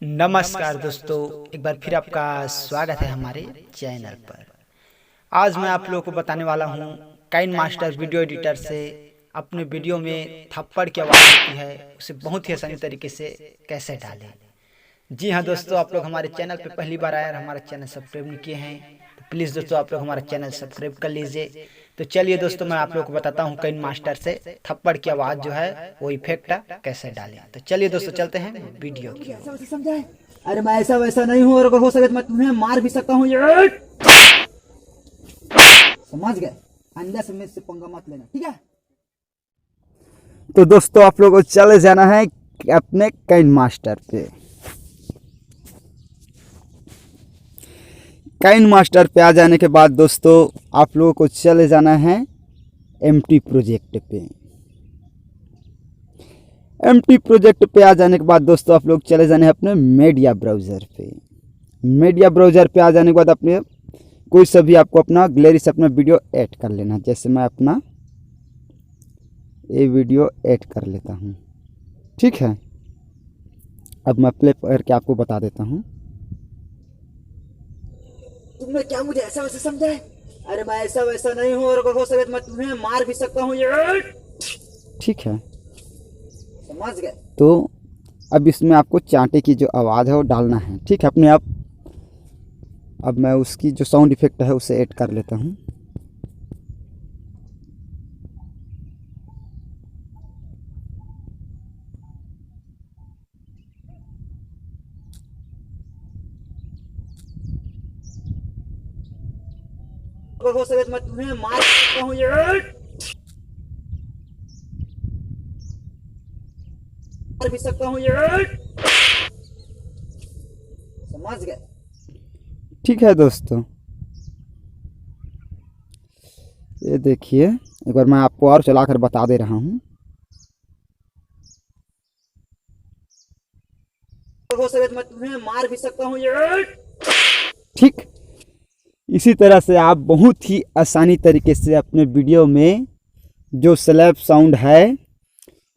नमस्कार दोस्तों, एक बार फिर आपका स्वागत है हमारे चैनल पर। आज मैं आप लोगों को बताने वाला हूं काइन मास्टर वीडियो एडिटर से अपने वीडियो में थप्पड़ की आवाज़ होती है उसे बहुत ही आसानी तरीके से कैसे डालें। जी हाँ दोस्तों, आप लोग हमारे चैनल पर पहली बार आए और हमारा चैनल सब्सक्राइब नहीं किए हैं तो प्लीज़ दोस्तों आप लोग हमारा चैनल सब्सक्राइब कर लीजिए। तो चलिए दोस्तों, मैं आप लोग को बताता हूँ काइन मास्टर से थप्पड़ की आवाज़ जो है वो इफेक्ट कैसे डालें। तो चलिए दोस्तों चलते हैं वीडियो की ओर। समझाए। अरे मैं ऐसा वैसा नहीं हूँ, और अगर हो सके तो मैं तुम्हें मार भी सकता हूँ। ये समझ गए? अंदर से मुझसे पंगा मत लेना, ठीक है? तो दोस्तों आप लोगों को चले जाना है अपने काइन मास्टर पे। काइन मास्टर पे आ जाने के बाद दोस्तों आप लोगों को चले जाना है एमटी प्रोजेक्ट पे। एमटी प्रोजेक्ट पे आ जाने के बाद दोस्तों आप लोग चले जाने हैं अपने मीडिया ब्राउज़र पे। मीडिया ब्राउज़र पे आ जाने के बाद अपने कोई सा भी आपको अपना गैलरी से अपना वीडियो ऐड कर लेना। जैसे मैं अपना ये वीडियो ऐड कर लेता हूँ, ठीक है। अब मैं प्ले करके आपको बता देता हूँ। तुमने क्या मुझे ऐसा वैसा समझा है? अरे मैं ऐसा वैसा नहीं हूँ, और अगर हो सके तो मैं तुम्हें मार भी सकता हूँ। ये ठीक है, समझ गए? तो अब इसमें आपको चांटे की जो आवाज़ है वो डालना है, ठीक है, अपने आप। अब मैं उसकी जो साउंड इफेक्ट है उसे ऐड कर लेता हूँ। अगर हो सके तो मैं तुम्हें मार सकता हूँ। ये मार भी सकता हूँ। ये समझ गए? ठीक है दोस्तों, ये देखिए एक बार मैं आपको और चलाकर बता दे रहा हूँ। हो सके तो मैं तुम्हें मार भी सकता हूँ। ये ठीक, इसी तरह से आप बहुत ही आसानी तरीके से अपने वीडियो में जो स्लैप साउंड है,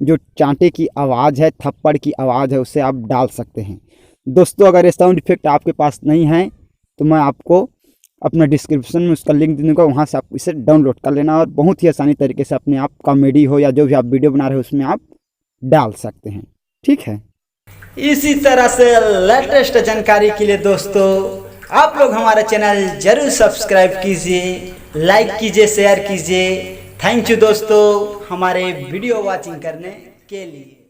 जो चांटे की आवाज़ है, थप्पड़ की आवाज़ है, उसे आप डाल सकते हैं। दोस्तों अगर ये साउंड इफेक्ट आपके पास नहीं है तो मैं आपको अपना डिस्क्रिप्शन में उसका लिंक दे दूँगा, वहाँ से आप इसे डाउनलोड कर लेना और बहुत ही आसानी तरीके से अपने आप कॉमेडी हो या जो भी आप वीडियो बना रहे हो उसमें आप डाल सकते हैं, ठीक है। इसी तरह से लेटेस्ट जानकारी के लिए दोस्तों आप लोग हमारा चैनल जरूर सब्सक्राइब कीजिए, लाइक कीजिए, शेयर कीजिए। थैंक यू दोस्तों हमारे वीडियो वॉचिंग करने के लिए।